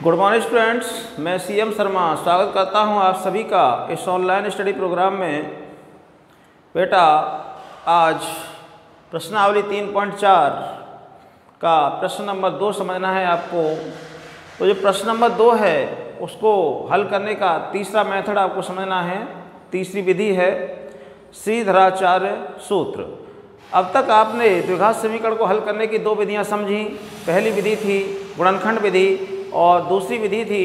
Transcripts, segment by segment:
Good morning students, मैं CM Sharma स्वागत करता हूं आप सभी का इस ऑनलाइन स्टडी प्रोग्राम में। बेटा आज प्रश्नावली 3.4 का प्रश्न नंबर 2 समझना है आपको। तो जो प्रश्न नंबर 2 है उसको हल करने का तीसरा मेथड आपको समझना है। तीसरी विधि है श्रीधराचार्य सूत्र। अब तक आपने द्विघात समीकरण को हल करने की 2 विधियां समझी। पहली विधि थी गुणनखंड विधि और दूसरी विधि थी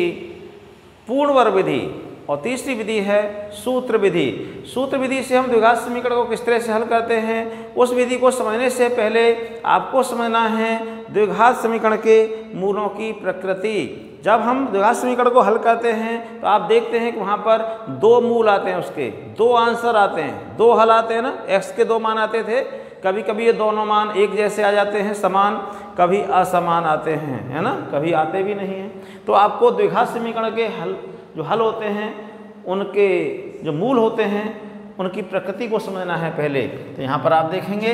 पूर्ण वर्ग विधि और तीसरी विधि है सूत्र विधि। सूत्र विधि से हम द्विघात समीकरण को किस तरह से हल करते हैं, उस विधि को समझने से पहले आपको समझना है द्विघात समीकरण के मूलों की प्रकृति। जब हम द्विघात समीकरण को हल करते हैं तो आप देखते हैं कि वहाँ पर 2 मूल आते हैं, उसके 2 आंसर आते हैं, 2 हल आते हैं ना। x के 2 मान आते थे, कभी कभी ये दोनों मान एक जैसे आ जाते हैं समान, कभी असमान आते हैं, है ना, कभी आते भी नहीं हैं। तो आपको द्विघात समीकरण के हल होते हैं, उनके जो मूल होते हैं उनकी प्रकृति को समझना है पहले। तो यहाँ पर आप देखेंगे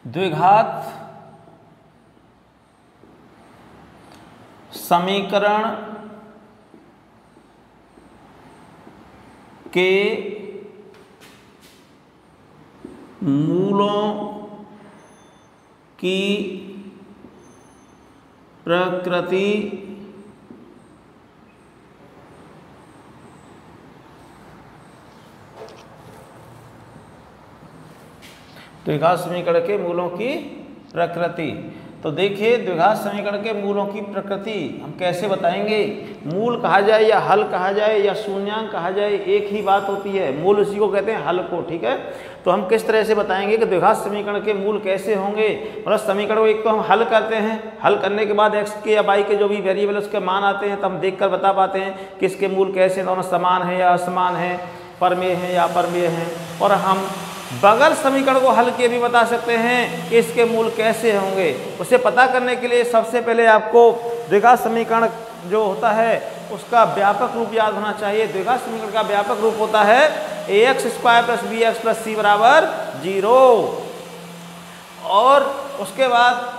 द्विघात समीकरण के मूलों की प्रकृति द्विघात समीकरण के मूलों की प्रकृति। तो देखिए द्विघात समीकरण के मूलों की प्रकृति हम कैसे बताएंगे। मूल कहा जाए या हल कहा जाए या शून्यांक कहा जाए, एक ही बात होती है, मूल उसी को कहते हैं, हल को। ठीक है, तो हम किस तरह से बताएंगे कि द्विघात समीकरण के मूल कैसे होंगे। मतलब समीकरण को एक तो हम हल करते हैं, हल करने के बाद x के या y के जो भी वेरिएबल उसके मान आते हैं तो हम देखकर बता पाते हैं कि इसके मूल कैसे, दोनों समान है या असमान है, परमेय है या अपरमेय है। और हम बगैर समीकरण को हल किए भी बता सकते हैं कि इसके मूल कैसे होंगे। उसे पता करने के लिए सबसे पहले आपको द्विघात समीकरण जो होता है उसका व्यापक रूप याद होना चाहिए। द्विघात समीकरण का व्यापक रूप होता है ax² + bx + c = 0। और उसके बाद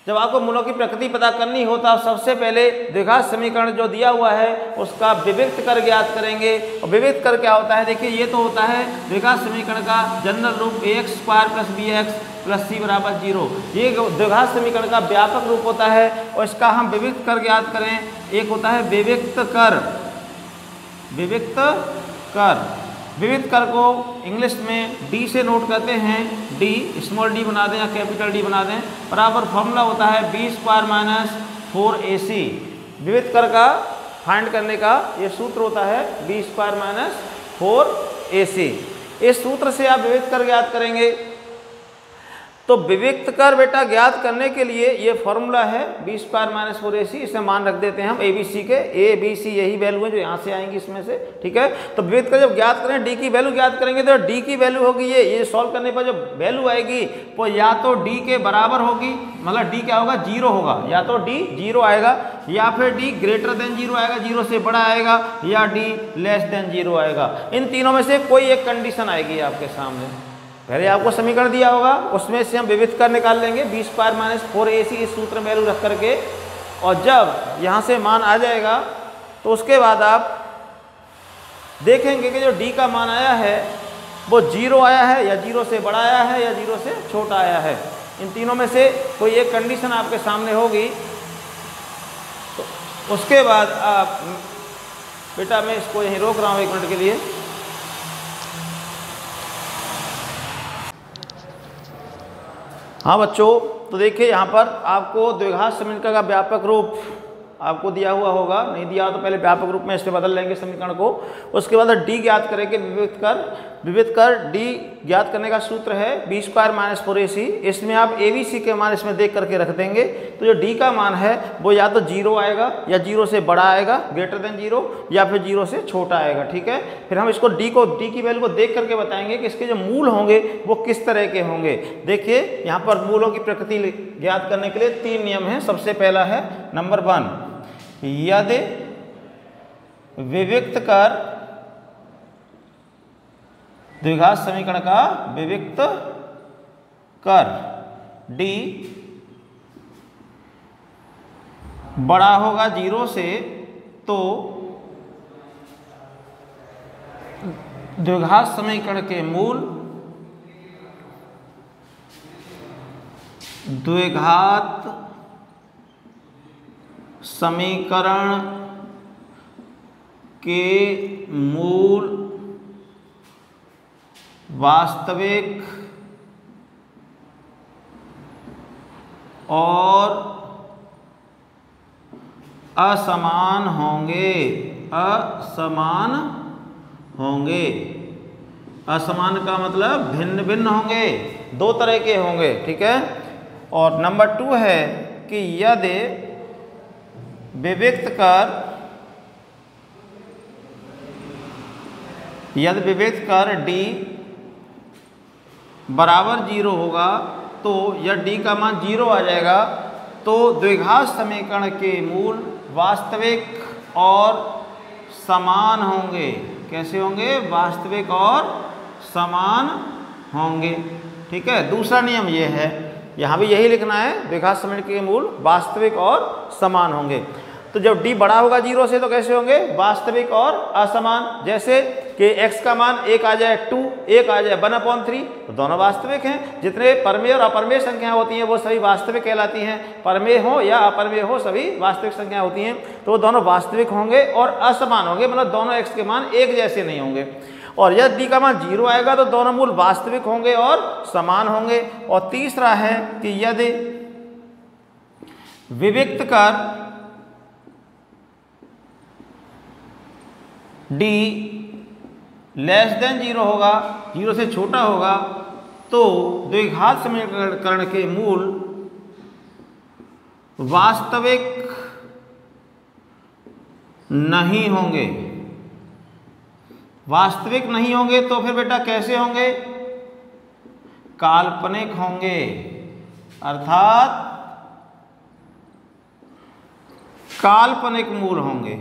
जब आपको मूलों की प्रकृति पता करनी हो तो आप सबसे पहले द्विघात समीकरण जो दिया हुआ है उसका विविक्त कर ज्ञात करेंगे। और विविक्त कर क्या होता है, देखिए ये तो होता है द्विघात समीकरण का जनरल रूप ax² + bx + c = 0। ये द्विघात समीकरण का व्यापक रूप होता है और इसका हम विविक्त कर ज्ञात करें। एक होता है विविक्त कर। विविक्त कर, विविक्त कर को इंग्लिश में d से नोट करते हैं, d स्मॉल d बना दें या कैपिटल D बना दें, बराबर फॉर्मूला होता है b² - 4ac। विविक्त कर का फाइंड करने का ये सूत्र होता है b² - 4ac। इस सूत्र से आप विविक्त कर ज्ञात करेंगे। तो विविक्त कर बेटा ज्ञात करने के लिए ये फॉर्मूला है b² - 4ac। इसे मान रख देते हैं हम abc के, a b c यही वैल्यू है जो यहाँ से आएंगी इसमें से। ठीक है, तो विविक्त कर जब ज्ञात करें d की वैल्यू ज्ञात करेंगे तो d की वैल्यू होगी ये सॉल्व करने पर जो वैल्यू आएगी वो या तो d के बराबर होगी, मतलब d क्या होगा, 0 होगा, या तो d 0 आएगा या फिर d > 0 आएगा, 0 से बड़ा आएगा, या d < 0 आएगा। इन तीनों में से कोई एक कंडीशन आएगी आपके सामने। पहले आपको समीकरण दिया होगा उसमें से हम विविक्त कर निकाल लेंगे b² - 4ac इस सूत्र में वैल्यू रख करके। और जब यहाँ से मान आ जाएगा तो उसके बाद आप देखेंगे कि जो d का मान आया है वो 0 आया है या 0 से बड़ा आया है या 0 से छोटा आया है। इन तीनों में से कोई एक कंडीशन आपके सामने होगी। तो उसके बाद आप बेटा, मैं इसको यहीं रोक रहा हूँ 1 मिनट के लिए। हाँ बच्चों, तो देखिए यहाँ पर आपको द्विघात समीकरण का व्यापक रूप आपको दिया हुआ होगा, नहीं दिया हो तो पहले व्यापक रूप में इससे बदल लेंगे समीकरण को। उसके बाद d ज्ञात करेंगे, विविक्त कर d ज्ञात करने का सूत्र है b² - 4ac। इसमें आप abc के मान इसमें देख करके रख देंगे। तो जो d का मान है वो या तो 0 आएगा या 0 से बड़ा आएगा, > 0, या फिर 0 से छोटा आएगा। ठीक है, फिर हम इसको d की वैल्यू को देख करके बताएंगे कि इसके जो मूल होंगे वो किस तरह के होंगे। देखिए यहाँ पर मूलों की प्रकृति ज्ञात करने के लिए 3 नियम हैं। सबसे पहला है नंबर 1, यदि विविक्त कर द्विघात समीकरण का विविक्त कर d बड़ा होगा 0 से तो द्विघात समीकरण के मूल द्विघात समीकरण के मूल वास्तविक और असमान होंगे। असमान होंगे, असमान का मतलब भिन्न भिन्न होंगे, दो तरह के होंगे, ठीक है। और नंबर 2 है कि यदि विविक्त कर d बराबर 0 होगा तो यह d का मान 0 आ जाएगा, तो द्विघात समीकरण के मूल वास्तविक और समान होंगे। कैसे होंगे? वास्तविक और समान होंगे, ठीक है। दूसरा नियम ये है, यहाँ भी यही लिखना है, द्विघात समीकरण के मूल वास्तविक और समान होंगे। तो जब d बड़ा होगा 0 से तो कैसे होंगे? वास्तविक और असमान। जैसे कि x का मान 1 आ जाए 2, 1 आ जाए 1/3, तो दोनों वास्तविक हैं। जितने परमेय और अपरमेय संख्याएं होती हैं वो सभी वास्तविक कहलाती हैं। परमेय हो या अपरमेय हो, सभी वास्तविक संख्याएं होती हैं, तो वो दोनों वास्तविक होंगे और असमान होंगे, मतलब दोनों x के मान एक जैसे नहीं होंगे। और यदि d का मान 0 आएगा तो दोनों मूल वास्तविक होंगे और समान होंगे। और तीसरा है कि यदि विविक्त कर d <0 होगा, 0 से छोटा होगा, तो द्विघात समीकरण के मूल वास्तविक नहीं होंगे। वास्तविक नहीं होंगे तो फिर बेटा कैसे होंगे? काल्पनिक होंगे, अर्थात काल्पनिक मूल होंगे।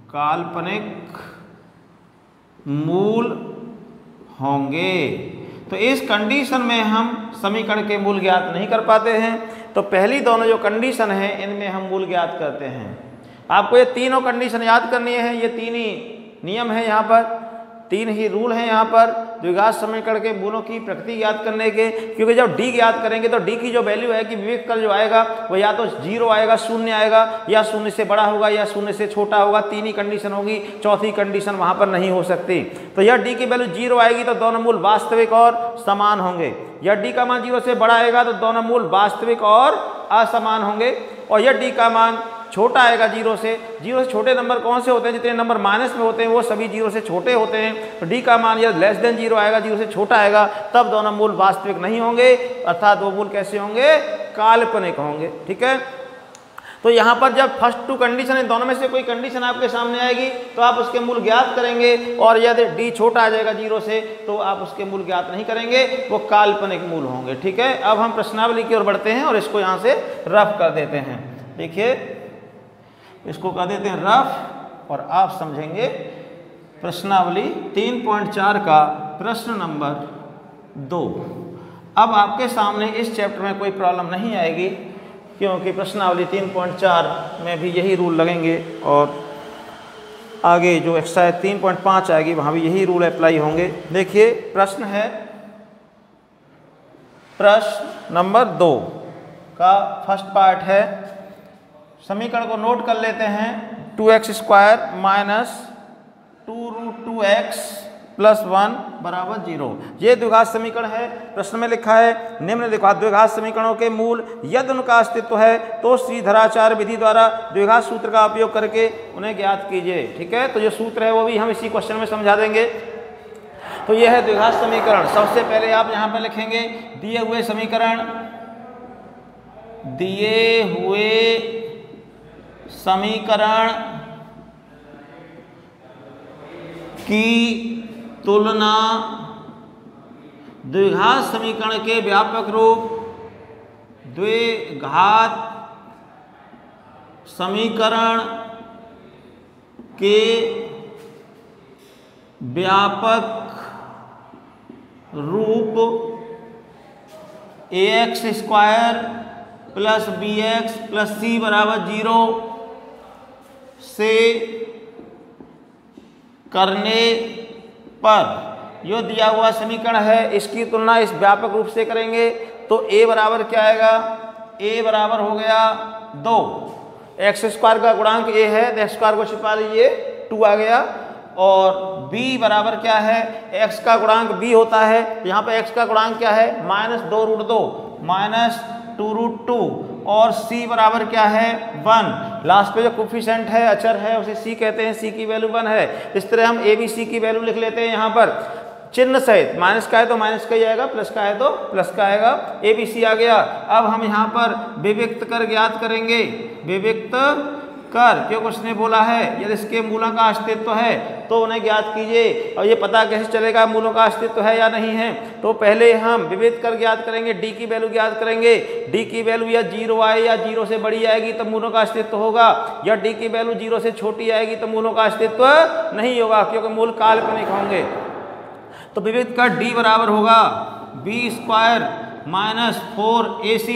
काल्पनिक मूल होंगे। तो इस कंडीशन में हम समीकरण के मूल ज्ञात नहीं कर पाते हैं। तो पहली दोनों जो कंडीशन है इनमें हम मूल ज्ञात करते हैं। आपको ये तीनों कंडीशन याद करनी है, ये तीन ही नियम है, यहाँ पर 3 ही रूल हैं यहाँ पर द्विघात समीकरण के मूलों की प्रकृति ज्ञात करने के। क्योंकि जब d ज्ञात करेंगे तो d की जो वैल्यू है कि विविक्त कर जो आएगा वो या तो 0 आएगा, 0 आएगा, या 0 से बड़ा होगा या 0 से छोटा होगा। 3 ही कंडीशन होगी, चौथी कंडीशन वहाँ पर नहीं हो सकती। तो यह d की वैल्यू 0 आएगी तो दोनों मूल वास्तविक और समान होंगे। यह d का मान 0 से बड़ा आएगा तो दोनों मूल वास्तविक और असमान होंगे। और यह d का मान छोटा आएगा 0 से छोटे नंबर कौन से होते हैं? जितने नंबर माइनस में होते हैं वो सभी 0 से छोटे होते हैं। तो d का मान यदि <0 आएगा, 0 से छोटा आएगा, तब दोनों मूल वास्तविक नहीं होंगे, अर्थात वो मूल कैसे होंगे? काल्पनिक होंगे, ठीक है। तो यहाँ पर जब फर्स्ट 2 कंडीशन है, दोनों में से कोई कंडीशन आपके सामने आएगी तो आप उसके मूल ज्ञात करेंगे। और यदि d छोटा आ जाएगा 0 से तो आप उसके मूल ज्ञात नहीं करेंगे, वो काल्पनिक मूल होंगे, ठीक है। अब हम प्रश्नावली की ओर बढ़ते हैं और इसको यहाँ से रफ कर देते हैं। देखिए, इसको कर देते हैं रफ और आप समझेंगे प्रश्नावली 3.4 का प्रश्न नंबर 2। अब आपके सामने इस चैप्टर में कोई प्रॉब्लम नहीं आएगी, क्योंकि प्रश्नावली 3.4 में भी यही रूल लगेंगे और आगे जो एक्सरसाइज 3.5 आएगी वहाँ भी यही रूल अप्लाई होंगे। देखिए, प्रश्न है प्रश्न नंबर 2 का फर्स्ट पार्ट है। समीकरण को नोट कर लेते हैं। 2x² - 2√2x + 1 = 0। ये द्विघात समीकरण है। प्रश्न में लिखा है निम्न द्विघात समीकरणों के मूल यदि उनका अस्तित्व है तो श्रीधराचार्य विधि द्वारा द्विघात सूत्र का उपयोग करके उन्हें ज्ञात कीजिए, ठीक है। तो जो सूत्र है वो भी हम इसी क्वेश्चन में समझा देंगे। तो यह है द्विघात समीकरण। सबसे पहले आप यहाँ पर लिखेंगे दिए हुए समीकरण की तुलना द्विघात समीकरण के व्यापक रूप द्विघात समीकरण के व्यापक रूप ax² + bx + c = 0 से करने पर जो दिया हुआ समीकरण है इसकी तुलना इस व्यापक रूप से करेंगे तो a बराबर क्या आएगा, a बराबर हो गया 2, एक्स स्क्वायर का गुणांक a है तो एक्स स्क्वायर को छिपा लीजिए 2 आ गया, और b बराबर क्या है, x का गुणांक b होता है, यहाँ पे x का गुणांक क्या है -2√2 -2√2, और c बराबर क्या है 1, लास्ट पे जो कोफिशिएंट है अचर है उसे c कहते हैं, c की वैल्यू 1 है। इस तरह हम a b c की वैल्यू लिख लेते हैं यहाँ पर चिन्ह सहित, माइनस का है तो माइनस का ही आएगा, प्लस का है तो प्लस का आएगा, ए बी सी आ गया। अब हम यहाँ पर विविक्त कर ज्ञात करेंगे, विविक्त कर, क्योंकि उसने बोला है यदि इसके मूलों का अस्तित्व है तो उन्हें ज्ञात कीजिए। और ये पता कैसे चलेगा मूलों का अस्तित्व है या नहीं है, तो पहले हम विविक्त कर ज्ञात करेंगे, डी की वैल्यू ज्ञात करेंगे। डी की वैल्यू या 0 आए या 0 से बड़ी आएगी तो मूलों का अस्तित्व होगा, या डी की वैल्यू 0 से छोटी आएगी तो मूलों का अस्तित्व नहीं होगा, क्योंकि मूल काल्पनिक होंगे। तो विविक्त कर d बराबर होगा b² - 4ac,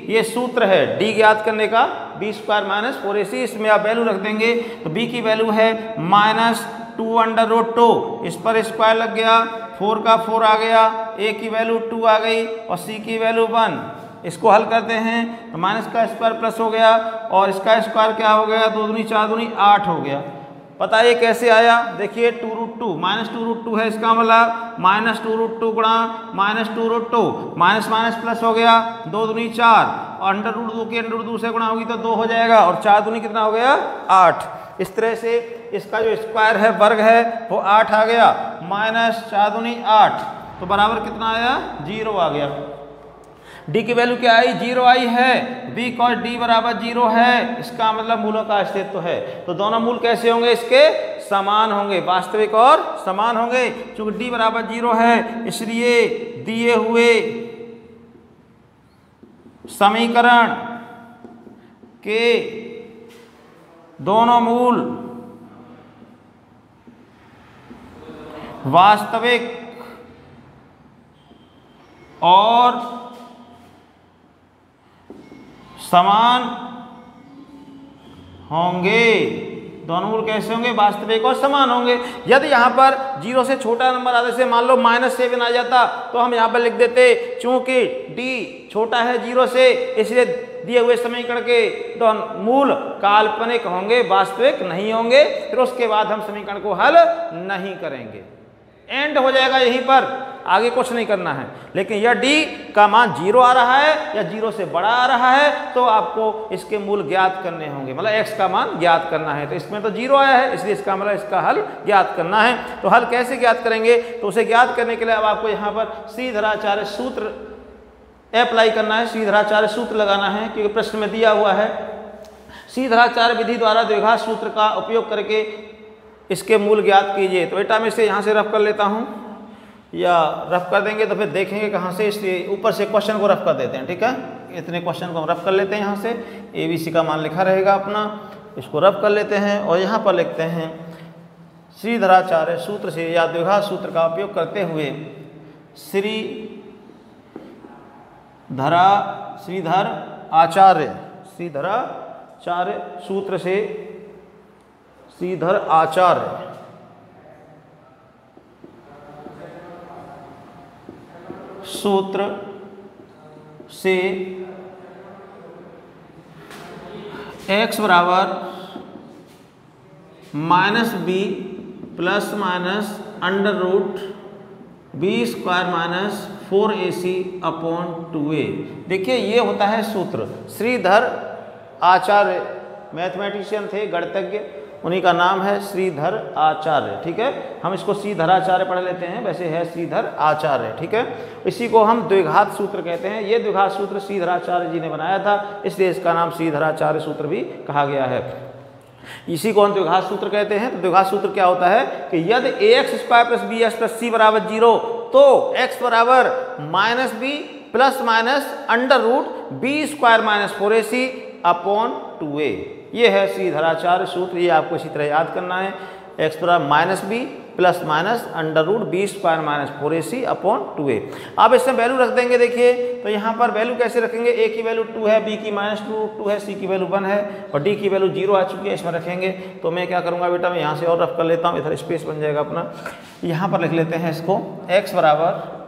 ये सूत्र है d ज्ञात करने का, b² - 4ac। इसमें आप वैल्यू रख देंगे तो b की वैल्यू है -2√2, इस पर स्क्वायर लग गया, 4 का 4 आ गया, a की वैल्यू 2 आ गई और c की वैल्यू 1। इसको हल करते हैं तो माइनस का स्क्वायर प्लस हो गया और इसका स्क्वायर क्या हो गया, 2 दूनी 4 दूनी 8 हो गया। बताइए कैसे आया, देखिए 2√2 -2√2 है, इसका मतलब -2√2 गुणा -2√2, माइनस माइनस प्लस हो गया, 2 दूनी 4 और √2 की √2 से गुणा होगी तो 2 हो जाएगा, और 4 दूनी कितना हो गया 8। इस तरह से इसका जो स्क्वायर है वर्ग है वो 8 आ गया, -4 दूनी 8 तो बराबर कितना आया 0 आ गया। d की वैल्यू क्या आई 0 आई है, बिकॉज d बराबर 0 है, इसका मतलब मूलों का अस्तित्व है। तो दोनों मूल कैसे होंगे, इसके समान होंगे, वास्तविक और समान होंगे। चूंकि d बराबर 0 है इसलिए दिए हुए समीकरण के दोनों मूल वास्तविक और समान होंगे। दोनों मूल कैसे होंगे, वास्तविक और समान होंगे। यदि यहाँ पर 0 से छोटा नंबर आते से मान लो -7 आ जाता तो हम यहाँ पर लिख देते, चूंकि d छोटा है 0 से इसलिए दिए हुए समीकरण के तो मूल काल्पनिक होंगे, वास्तविक नहीं होंगे। फिर उसके बाद हम समीकरण को हल नहीं करेंगे, एंड हो जाएगा यहीं पर, आगे कुछ नहीं करना है। लेकिन यह d का मान 0 आ रहा है या 0 से बड़ा आ रहा है तो आपको इसके मूल ज्ञात करने होंगे, मतलब x का मान ज्ञात करना है। तो इसमें तो 0 आया है इसलिए इसका मतलब इसका हल ज्ञात करना है। तो हल कैसे ज्ञात करेंगे, तो उसे ज्ञात करने के लिए अब आपको यहाँ पर श्रीधराचार्य सूत्र अप्लाई करना है, श्रीधराचार्य सूत्र लगाना है, क्योंकि प्रश्न में दिया हुआ है श्रीधराचार्य विधि द्वारा द्विघात सूत्र का उपयोग करके इसके मूल ज्ञात कीजिए। तो बेटा मैं इसे यहाँ से रफ कर लेता हूँ, या रफ कर देंगे तो फिर देखेंगे कहाँ से, इसलिए ऊपर से क्वेश्चन को रफ कर देते हैं। ठीक है, इतने क्वेश्चन को हम रफ कर लेते हैं, यहाँ से ABC का मान लिखा रहेगा अपना, इसको रफ कर लेते हैं और यहाँ पर लिखते हैं श्रीधराचार्य सूत्र से या द्विघात सूत्र का उपयोग करते हुए श्रीधराचार्य सूत्र से श्रीधराचार्य सूत्र से x बराबर -b plus minus √b² - 4ac upon 2a। देखिए ये होता है सूत्र। श्रीधर आचार्य मैथमेटिशियन थे, गणितज्ञ, उन्हीं का नाम है श्रीधर आचार्य। ठीक है, हम इसको श्रीधराचार्य पढ़ लेते हैं, वैसे है श्रीधर आचार्य। ठीक है, इसी को हम द्विघात सूत्र कहते हैं। ये द्विघात सूत्र श्रीधराचार्य जी ने बनाया था, इसलिए इसका नाम श्रीधराचार्य सूत्र भी कहा गया है। इसी को हम द्विघात सूत्र कहते हैं। तो द्विघात सूत्र क्या होता है कि यदि ax² + bx + c बराबर 0 तो x बराबर -b plus minus √b² - 4ac upon 2a। ये है श्रीधराचार्य सूत्र, ये आपको इसी तरह याद करना है। x बराबर -b plus minus under root B square minus 4ac upon 2a। आप इसमें वैल्यू रख देंगे। देखिए तो यहाँ पर वैल्यू कैसे रखेंगे, a की वैल्यू 2 है, b की -2 है, c की वैल्यू 1 है और d की वैल्यू 0 आ चुकी है, इसमें रखेंगे। तो मैं क्या करूँगा बेटा, मैं यहाँ से और रफ कर लेता हूँ, इधर स्पेस बन जाएगा अपना। यहाँ पर लिख लेते हैं इसको x बराबर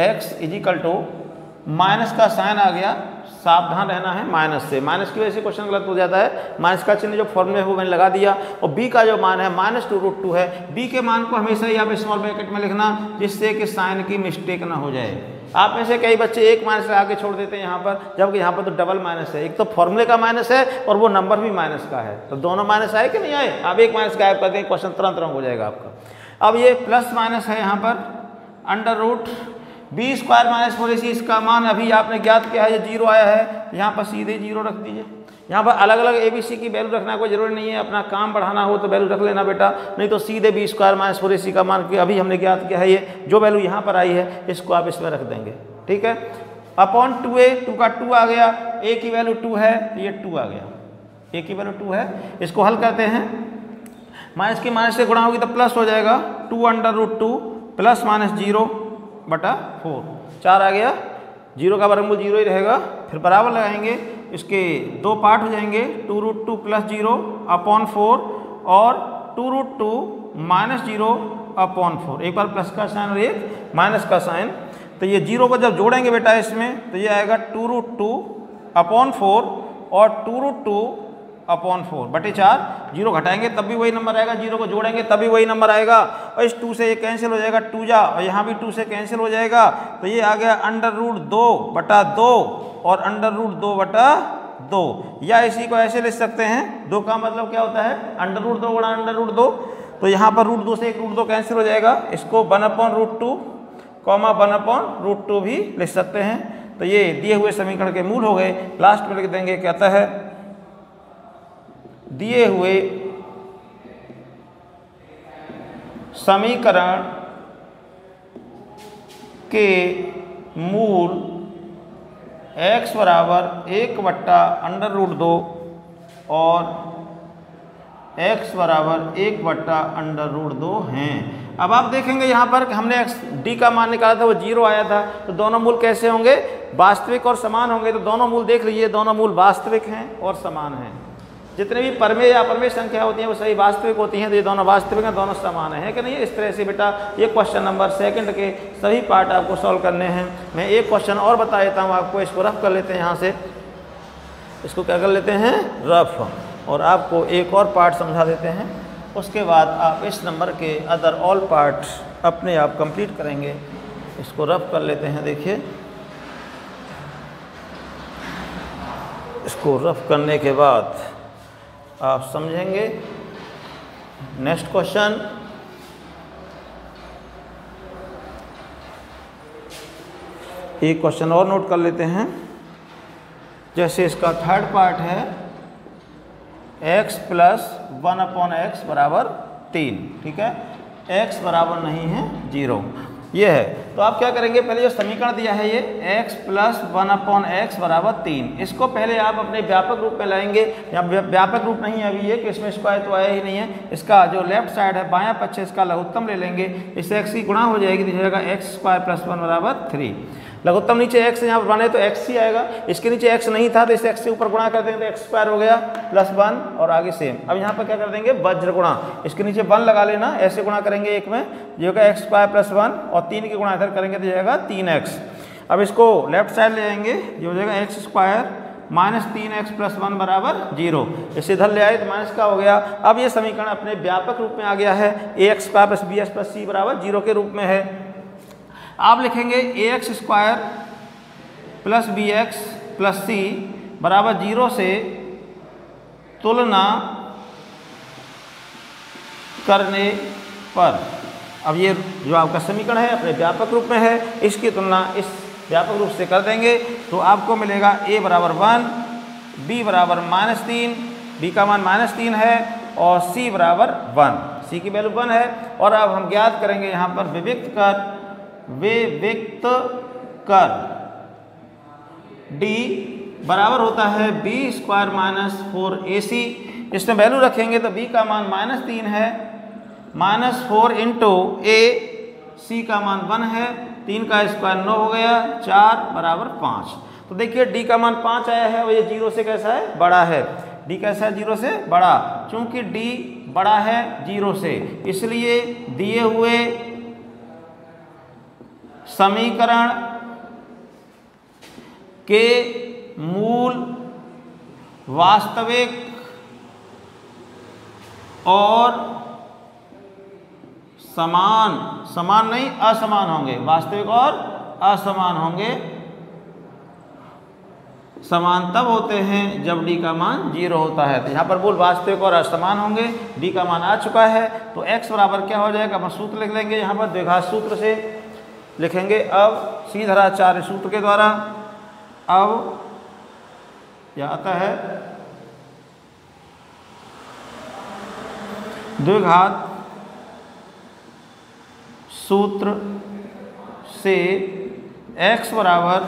x इजिकल टू माइनस का साइन आ गया, सावधान रहना है माइनस से, माइनस की वजह से क्वेश्चन गलत हो जाता है। माइनस का चिन्ह जो फॉर्मूले है वो मैंने लगा दिया और b का जो मान है -2√2 है। b के मान को हमेशा ही आप स्मॉल ब्रैकेट में लिखना जिससे कि साइन की मिस्टेक ना हो जाए। आप में से कई बच्चे एक माइनस लगा के छोड़ देते हैं यहाँ पर, जबकि यहाँ पर तो डबल माइनस है। एक तो फॉर्मूले का माइनस है और वो नंबर भी माइनस का है, तो दोनों माइनस आए कि नहीं आए। आप एक माइनस गायब कर देंगे, क्वेश्चन तुरंत रंग हो जाएगा आपका। अब ये प्लस माइनस है यहाँ पर under root B square minus 4ac, इसका मान अभी आपने ज्ञात किया है, ये 0 आया है, यहाँ पर सीधे 0 रख दीजिए। यहाँ पर अलग अलग ABC की वैल्यू रखना कोई जरूरी नहीं है, अपना काम बढ़ाना हो तो वैल्यू रख लेना बेटा, नहीं तो सीधे बी स्क्वायर माइनस 4ac का मान अभी हमने ज्ञात किया है, ये जो वैल्यू यहाँ पर आई है इसको आप इसमें रख देंगे, ठीक है। अपॉन 2a, 2 का 2 आ गया, a की वैल्यू 2 है तो ये 2 आ गया, a की वैल्यू 2 है। इसको हल करते हैं, माइनस की माइनस से गुणा होगी तो प्लस हो जाएगा, 2 अंडर रूट 2 प्लस माइनस 0 बटा 4, 4 आ गया, 0 का वर्गमूल 0 ही रहेगा। फिर बराबर लगाएंगे, इसके दो पार्ट हो जाएंगे, 2√2 प्लस 0 अपॉन 4 और 2√2 माइनस 0 अपॉन 4, एक बार प्लस का साइन और एक माइनस का साइन। तो ये 0 को जब जोड़ेंगे बेटा इसमें तो ये आएगा 2√2 अपॉन 4 और 2√2 अपॉन 4 बटे 4, 0 घटाएंगे तब भी वही नंबर आएगा, 0 को जोड़ेंगे तब भी वही नंबर आएगा और इस 2 से ये कैंसिल हो जाएगा, 2 जा और यहाँ भी 2 से कैंसिल हो जाएगा, तो ये आ गया अंडर रूट 2 बटा 2 और अंडर रूट 2 बटा 2। या इसी को ऐसे लिख सकते हैं, 2 का मतलब क्या होता है अंडर रूट 2 गुणा अंडर रूट 2, तो यहाँ पर रूट 2 से एक रूट 2 कैंसिल हो जाएगा, इसको 1/√2 कॉमा 1/√2 भी लिख सकते हैं। तो ये दिए हुए समीकरण के मूल हो गए। लास्ट में लिख देंगे, कहता है दिए हुए समीकरण के मूल x बराबर 1/√2 और x बराबर 1/√2 हैं। अब आप देखेंगे यहाँ पर हमने d का मान निकाला था, वो 0 आया था, तो दोनों मूल कैसे होंगे, वास्तविक और समान होंगे। तो दोनों मूल देख लीजिए, दोनों मूल वास्तविक हैं और समान हैं। जितने भी परमेय या अपरमेय संख्या होती हैं वो सही वास्तविक होती हैं, तो ये दोनों वास्तविक हैं, दोनों समान हैं, कि नहीं। इस तरह से बेटा ये क्वेश्चन नंबर 2 के सभी पार्ट आपको सॉल्व करने हैं। मैं एक क्वेश्चन और बता देता हूँ आपको, इसको रफ कर लेते हैं, यहाँ से इसको क्या कर लेते हैं रफ, और आपको एक और पार्ट समझा देते हैं, उसके बाद आप इस नंबर के अदर ऑल पार्ट अपने आप कंप्लीट करेंगे। इसको रफ कर लेते हैं, देखिए इसको रफ करने के बाद आप समझेंगे। नेक्स्ट क्वेश्चन, एक क्वेश्चन और नोट कर लेते हैं। जैसे इसका थर्ड पार्ट है x प्लस 1/x बराबर 3, ठीक है, x बराबर नहीं है 0, ये है। तो आप क्या करेंगे, पहले जो समीकरण दिया है ये x प्लस 1/x बराबर 3, इसको पहले आप अपने व्यापक रूप में लाएंगे। या व्यापक रूप नहीं है अभी ये, कि इसमें स्क्वायर तो आया ही नहीं है। इसका जो लेफ्ट साइड है बायां पक्ष इसका लघुत्तम ले लेंगे, इससे x की गुणा हो जाएगी, तो जाएगा x² + 1 बराबर 3। लघुत्तम नीचे x यहाँ पर बने तो x ही आएगा, इसके नीचे x नहीं था तो इसे x से ऊपर गुणा कर देंगे तो x² हो गया +1 और आगे सेम। अब यहाँ पर क्या कर देंगे वज्र गुणा, इसके नीचे 1 लगा लेना, ऐसे गुणा करेंगे एक में, ये होगा x² + 1 और 3 की गुणा इधर करेंगे तो जाएगा 3x। अब इसको लेफ्ट साइड ले जाएंगे, ये हो जाएगा x² - 3x + 1 बराबर 0, इसे इधर ले आए तो माइनस का हो गया। अब ये समीकरण अपने व्यापक रूप में आ गया है, ax² + bx + c बराबर 0 के रूप में है। आप लिखेंगे ax² + bx + c बराबर 0 से तुलना करने पर, अब ये जो आपका समीकरण है अपने व्यापक रूप में है, इसकी तुलना इस व्यापक रूप से कर देंगे तो आपको मिलेगा a बराबर 1, b बराबर -3, b का मान -3 है और c बराबर 1, c की वैल्यू 1 है। और अब हम ज्ञात करेंगे यहाँ पर विविक्त कर d बराबर होता है b² - 4ac। इसमें वैल्यू रखेंगे तो b का मान -3 है -4 इंटू ए, सी का मान 1 है, 3 का स्क्वायर 9 हो गया, 4 बराबर 5। तो देखिए डी का मान 5 आया है और ये 0 से कैसा है, बड़ा है। डी कैसा है, 0 से बड़ा। चूंकि डी बड़ा है 0 से, इसलिए दिए हुए समीकरण के मूल वास्तविक और समान नहीं असमान होंगे, वास्तविक और असमान होंगे। समान तब होते हैं जब डी का मान 0 होता है। तो यहाँ पर बोल वास्तविक और असमान होंगे। डी का मान आ चुका है तो x बराबर क्या हो जाएगा, हम सूत्र लिख लेंगे। यहाँ पर द्विघात सूत्र से लिखेंगे अब सीधराचार्य सूत्र के द्वारा। अब यह आता है द्विघात सूत्र से x बराबर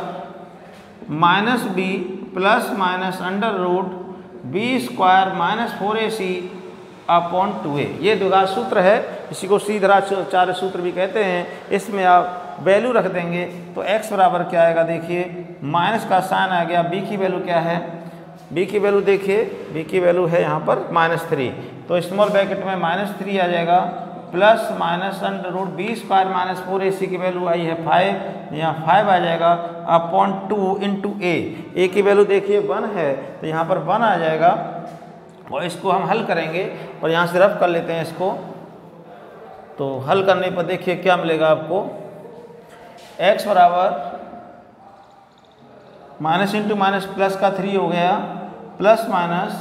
-b plus minus under root B square -4ac upon 2a। ये द्विघात सूत्र है, इसी को सीधराचार्य सूत्र भी कहते हैं। इसमें आप वैल्यू रख देंगे तो x बराबर क्या आएगा, देखिए माइनस का साइन आ गया। b की वैल्यू क्या है, b की वैल्यू देखिए, b की वैल्यू है यहाँ पर -3, तो स्मॉल ब्रैकेट में -3 आ जाएगा, plus minus under root B square -4ac की वैल्यू आई है 5, यहाँ 5 आ जाएगा अपॉन 2 इंटू ए की वैल्यू देखिए 1 है तो यहाँ पर 1 आ जाएगा। और इसको हम हल करेंगे और यहाँ से रफ कर लेते हैं इसको। तो हल करने पर देखिए क्या मिलेगा आपको, x बराबर माइनस इंटू माइनस प्लस का 3 हो गया, प्लस माइनस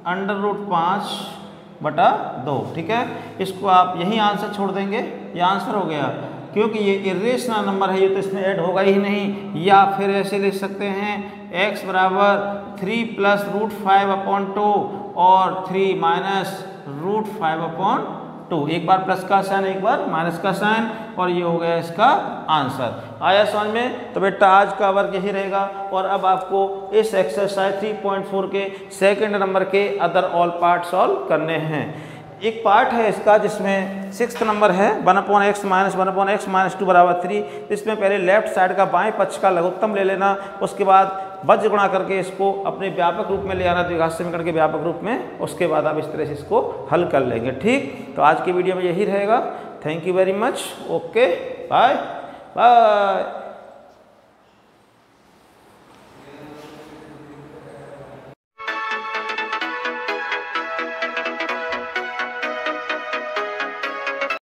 अंडर रूट 5/2, ठीक है। इसको आप यही आंसर छोड़ देंगे, ये आंसर हो गया। क्योंकि ये इरेशनल नंबर है, ये तो इसमें ऐड होगा ही नहीं। या फिर ऐसे लिख सकते हैं x बराबर 3 प्लस रूट 5/2 और 3 माइनस रूट 5/2। एक बार प्लस का साइन, एक बार माइनस का साइन, और ये हो गया इसका आंसर। आया समझ में? तो बेटा आज का वर्क यही रहेगा। और अब आपको इस एक्सरसाइज 3.4 के सेकंड नंबर के अदर ऑल पार्ट सॉल्व करने हैं। एक पार्ट है इसका जिसमें 6th नंबर है 1/x - 1/x - 2 बराबर 3। इसमें पहले लेफ्ट साइड का बाएं पक्ष का लघुत्तम ले लेना, उसके बाद वज्र गुणा करके इसको अपने व्यापक रूप में ले आना, द्विघात समीकरण के व्यापक रूप में। उसके बाद आप इस तरह से इसको हल कर लेंगे। ठीक, तो आज की वीडियो में यही रहेगा। Thank you very much. Okay, bye bye.